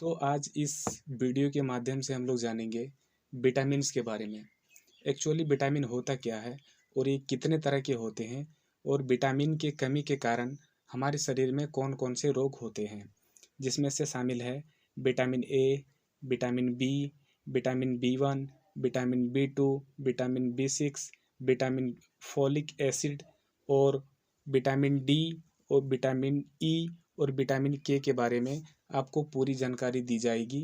तो आज इस वीडियो के माध्यम से हम लोग जानेंगे विटामिन्स के बारे में। एक्चुअली विटामिन होता क्या है और ये कितने तरह के होते हैं और विटामिन के कमी के कारण हमारे शरीर में कौन कौन से रोग होते हैं, जिसमें से शामिल है vitamin A, vitamin B, vitamin B 1, vitamin B 2, vitamin B 6, vitamin folic acid और विटामिन डी और विटामिन ई और विटामिन के बारे में आपको पूरी जानकारी दी जाएगी।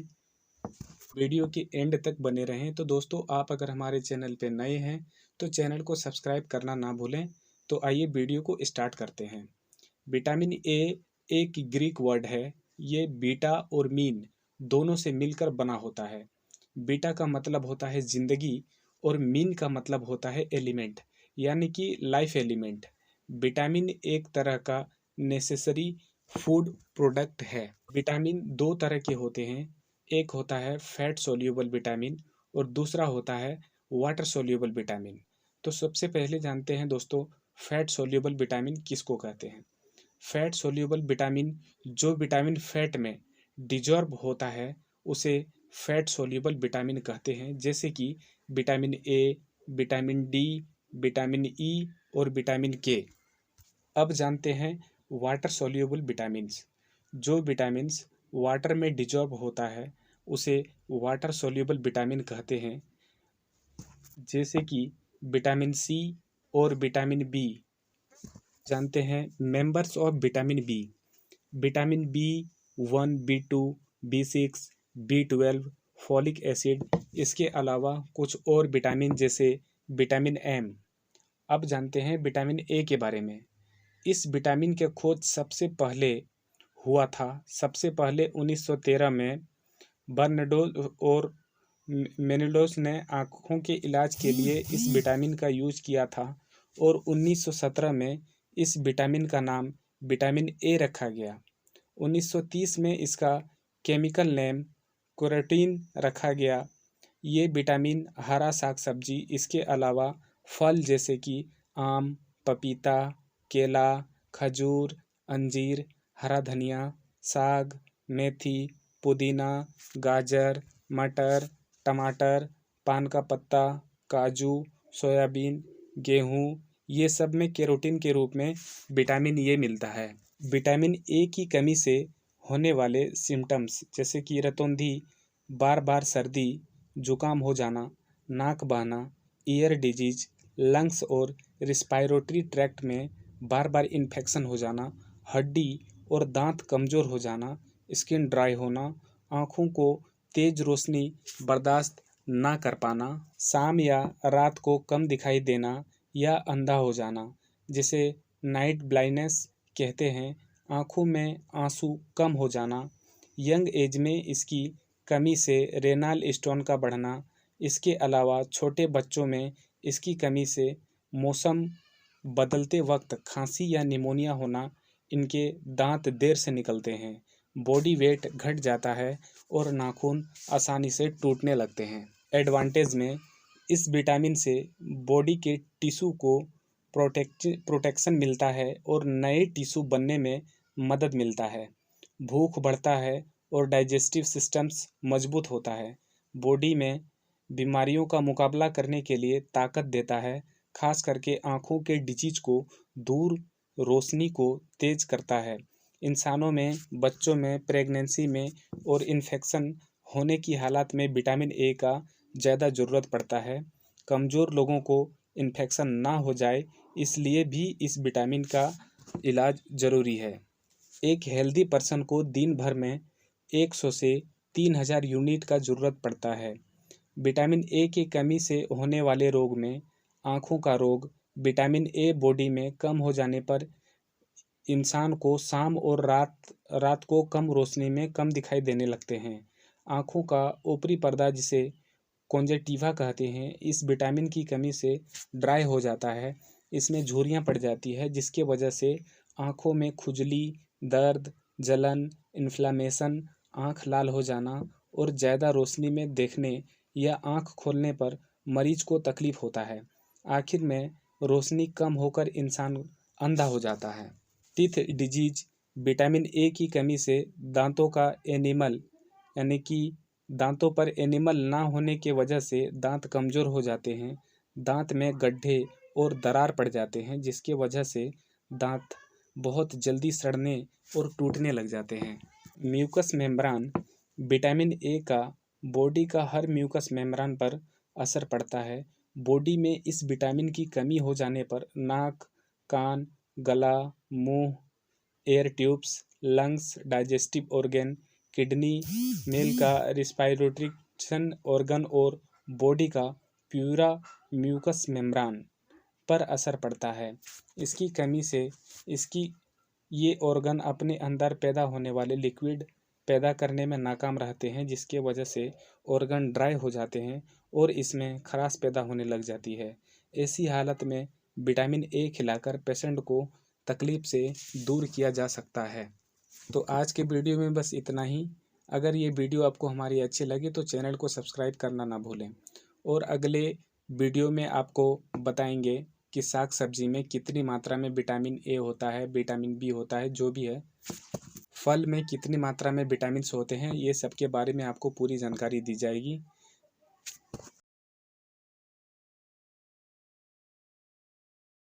वीडियो के एंड तक बने रहें। तो दोस्तों, आप अगर हमारे चैनल पे नए हैं तो चैनल को सब्सक्राइब करना ना भूलें। तो आइए वीडियो को स्टार्ट करते हैं। विटामिन ए एक ग्रीक वर्ड है। ये बीटा और मीन दोनों से मिलकर बना होता है। बीटा का मतलब होता है जिंदगी और मीन का मतलब होता है एलिमेंट, यानी कि लाइफ एलिमेंट। विटामिन एक तरह का नेसेसरी फूड प्रोडक्ट है। विटामिन दो तरह के होते हैं। एक होता है फैट सोल्यूबल विटामिन और दूसरा होता है वाटर सोल्यूबल विटामिन। तो सबसे पहले जानते हैं दोस्तों, फैट सोल्यूबल विटामिन किसको कहते हैं। फैट सोल्यूबल विटामिन जो विटामिन फैट में डिजॉर्ब होता है उसे फैट सोल्यूबल विटामिन कहते हैं, जैसे कि vitamin A, vitamin D, vitamin E और विटामिन के। अब जानते हैं वाटर सोल्यूबल विटामिन्स। जो विटामिन्स वाटर में डिजॉल्व होता है उसे वाटर सोल्यूबल विटामिन कहते हैं, जैसे कि विटामिन सी और विटामिन बी। जानते हैं members of vitamin B. Vitamin B 1, B 2, B 6, B 12, folic acid, इसके अलावा कुछ और विटामिन जैसे विटामिन एम। अब जानते हैं विटामिन ए के बारे में। इस विटामिन के खोज सबसे पहले हुआ था। सबसे पहले 1913 में बर्नडोज और मेनिलोस ने आँखों के इलाज के लिए इस विटामिन का यूज किया था और 1917 में इस विटामिन का नाम विटामिन ए रखा गया। 1930 में इसका केमिकल नेम कैरोटीन रखा गया। ये विटामिन हरा साग सब्जी, इसके अलावा फल जैसे कि आम, पपीता, केला, खजूर, अंजीर, हरा धनिया, साग, मेथी, पुदीना, गाजर, मटर, टमाटर, पान का पत्ता, काजू, सोयाबीन, गेहूँ, ये सब में कैरोटीन के रूप में विटामिन ये मिलता है। विटामिन ए की कमी से होने वाले सिम्टम्स जैसे कि रतौंधी, बार बार सर्दी, जुकाम हो जाना, नाक बहना, ईयर डिजीज, लंग्स और रिस्पायरेटरी ट्रैक्ट में बार बार इन्फेक्शन हो जाना, हड्डी और दांत कमज़ोर हो जाना, स्किन ड्राई होना, आँखों को तेज रोशनी बर्दाश्त ना कर पाना, शाम या रात को कम दिखाई देना या अंधा हो जाना, जिसे नाइट ब्लाइंडनेस कहते हैं, आँखों में आंसू कम हो जाना, यंग एज में इसकी कमी से रेनाल स्टोन का बढ़ना, इसके अलावा छोटे बच्चों में इसकी कमी से मौसम बदलते वक्त खांसी या निमोनिया होना, इनके दांत देर से निकलते हैं, बॉडी वेट घट जाता है और नाखून आसानी से टूटने लगते हैं। एडवांटेज में इस विटामिन से बॉडी के टिश्यू को प्रोटेक्शन मिलता है और नए टिश्यू बनने में मदद मिलता है। भूख बढ़ता है और डाइजेस्टिव सिस्टम्स मजबूत होता है। बॉडी में बीमारियों का मुकाबला करने के लिए ताकत देता है, खास करके आँखों के डिजीज को दूर, रोशनी को तेज करता है। इंसानों में, बच्चों में, प्रेगनेंसी में और इन्फेक्शन होने की हालत में विटामिन ए का ज़्यादा ज़रूरत पड़ता है। कमज़ोर लोगों को इन्फेक्शन ना हो जाए, इसलिए भी इस विटामिन का इलाज ज़रूरी है। एक हेल्दी पर्सन को दिन भर में 100 से 3000 यूनिट का ज़रूरत पड़ता है। विटामिन ए की कमी से होने वाले रोग में आँखों का रोग, विटामिन ए बॉडी में कम हो जाने पर इंसान को शाम और रात को कम रोशनी में कम दिखाई देने लगते हैं। आँखों का ऊपरी पर्दा, जिसे कॉन्जक्टिवा कहते हैं, इस विटामिन की कमी से ड्राई हो जाता है। इसमें झुर्रियाँ पड़ जाती है, जिसके वजह से आँखों में खुजली, दर्द, जलन, इन्फ्लामेशन, आँख लाल हो जाना और ज़्यादा रोशनी में देखने या आँख खोलने पर मरीज को तकलीफ होता है। आखिर में रोशनी कम होकर इंसान अंधा हो जाता है। टीथ डिजीज, विटामिन ए की कमी से दांतों का एनिमल यानी कि दांतों पर एनिमल ना होने के वजह से दांत कमज़ोर हो जाते हैं, दांत में गड्ढे और दरार पड़ जाते हैं, जिसके वजह से दांत बहुत जल्दी सड़ने और टूटने लग जाते हैं। म्यूकस मेम्ब्रेन, विटामिन ए का बॉडी का हर म्यूकस मेम्ब्रेन पर असर पड़ता है। बॉडी में इस विटामिन की कमी हो जाने पर नाक, कान, गला, मुंह, air tubes, lungs, digestive organ, kidney, male का रिस्पायरेटरी ऑर्गन और बॉडी का पूरा म्यूकस मेम्ब्रेन पर असर पड़ता है। इसकी कमी से इसकी ये ऑर्गन अपने अंदर पैदा होने वाले लिक्विड पैदा करने में नाकाम रहते हैं, जिसके वजह से ऑर्गन ड्राई हो जाते हैं और इसमें खराश पैदा होने लग जाती है। ऐसी हालत में विटामिन ए खिलाकर पेशेंट को तकलीफ से दूर किया जा सकता है। तो आज के वीडियो में बस इतना ही। अगर ये वीडियो आपको हमारी अच्छी लगी तो चैनल को सब्सक्राइब करना ना भूलें। और अगले वीडियो में आपको बताएंगे कि साग सब्जी में कितनी मात्रा में विटामिन ए होता है, विटामिन बी होता है, जो भी है। फल में कितनी मात्रा में विटामिन्स होते हैं, ये सब के बारे में आपको पूरी जानकारी दी जाएगी।